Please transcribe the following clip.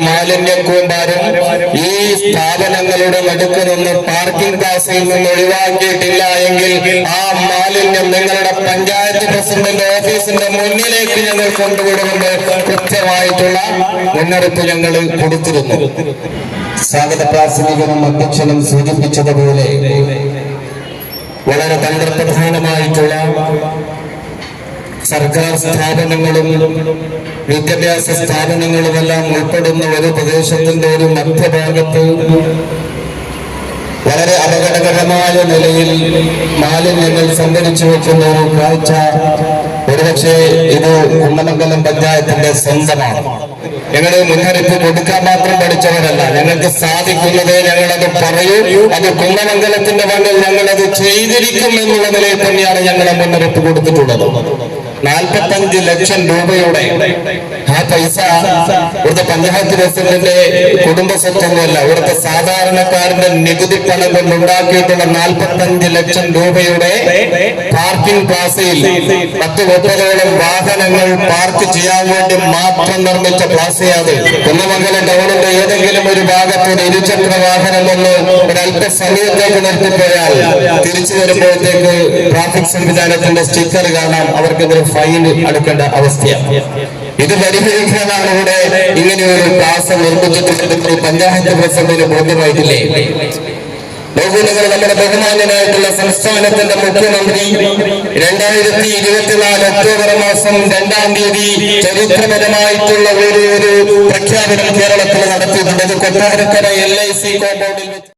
മാലിന്യ കൂമ്പാരം ഈ സ്ഥാപനങ്ങളുടെ നടുക്ക് നിന്ന് പാർക്കിംഗ് പ്ലാസയിൽ നിന്ന് ഒഴിവാക്കിയിട്ടില്ല എങ്കിൽ ആ മാലിന്യം നിങ്ങളുടെ പഞ്ചായത്ത് പ്രസിഡന്റ് ഓഫീസിന്റെ മുന്നിലേക്ക് ഞങ്ങൾ കൊണ്ടുവിടുമെന്ന് കൃത്യമായിട്ടുള്ള മുന്നറിയിപ്പ് ഞങ്ങൾ കൊടുത്തിരുന്നു. സ്വാഗത പ്രാസംഗികനും അധ്യക്ഷനും സൂചിപ്പിച്ചതുപോലെ വളരെ തന്ത്രപ്രധാനമായിട്ടുള്ള സർക്കാർ സ്ഥാപനങ്ങളും വിദ്യാഭ്യാസ സ്ഥാപനങ്ങളുമെല്ലാം ഉൾപ്പെടുന്ന ഒരു പ്രദേശത്തിന്റെ ഒരു മധ്യഭാഗത്ത് വളരെ അപകടകരമായ നിലയിൽ മാലിന്യങ്ങൾ സംഭരിച്ചു വെക്കുന്ന ഒരു കാഴ്ച ഒരുപക്ഷെ ഇത് കുന്നമംഗലം പഞ്ചായത്തിന്റെ സ്വന്തമാണ്. ഞങ്ങൾ മുന്നറിയിപ്പ് കൊടുക്കാൻ മാത്രം പഠിച്ചവരല്ല, ഞങ്ങൾക്ക് സാധിക്കുന്നത് ഞങ്ങളത് പറയൂ, അത് കുന്നമംഗലത്തിന്റെ മണ്ണിൽ ഞങ്ങളത് ചെയ്തിരിക്കും എന്നുള്ള നിലയിൽ തന്നെയാണ് ഞങ്ങളെ മുന്നറിയിപ്പ് കൊടുത്തിട്ടുള്ളത്. 45 ലക്ഷം രൂപയുടെ ആ പൈസ ഇവിടുത്തെ പഞ്ചായത്ത് പ്രസിഡന്റിന്റെ കുടുംബ സ്വത്തൊന്നുമല്ല, ഇവിടുത്തെ സാധാരണക്കാരന്റെ നികുതി പണം കൊണ്ടുണ്ടാക്കിയിട്ടുള്ള 45 ലക്ഷം രൂപയുടെ പാർക്കിംഗ് പ്ലാസയിൽ 10-30ഓളം വാഹനങ്ങൾ പാർക്ക് ചെയ്യാൻ വേണ്ടി മാത്രം നിർമ്മിച്ച പ്ലാസയാണ്. കുന്നമംഗലം ടൗണിന്റെ ഏതെങ്കിലും ഒരു ഭാഗത്ത് ഒരു ഇരുചക്ര വാഹനം വന്ന് ഒരല്പസമയത്തേക്ക് നിർത്തിപ്പോയാൽ തിരിച്ചു വരുമ്പോഴത്തേക്ക് ട്രാഫിക് സംവിധാനത്തിന്റെ സ്റ്റിക്കർ കാണാം, അവർക്കെതിരെ ഫൈൻ അടക്കേണ്ട അവസ്ഥയാണ്. ഇത് പരിഹരിക്കാനാണ് ഇവിടെ ഇങ്ങനെയൊരു പ്ലാസ നിർമ്മിച്ചിട്ടുണ്ടെങ്കിൽ പഞ്ചായത്ത് പ്രസിഡന്റിന് ബോധ്യമായിട്ടില്ലേ? ബഹുനികൾ നമ്മുടെ ബഹുമാന്യനായിട്ടുള്ള സംസ്ഥാനത്തിന്റെ മുഖ്യമന്ത്രി 2024 ഒക്ടോബർ മാസം 2-ാം തീയതി ചരിത്രപരമായിട്ടുള്ള ഒരു പ്രഖ്യാപനം കേരളത്തിൽ നടത്തിയിട്ടുണ്ട്. കൊട്ടാരക്കര LIC കോമ്പൗണ്ടിൽ വെച്ച്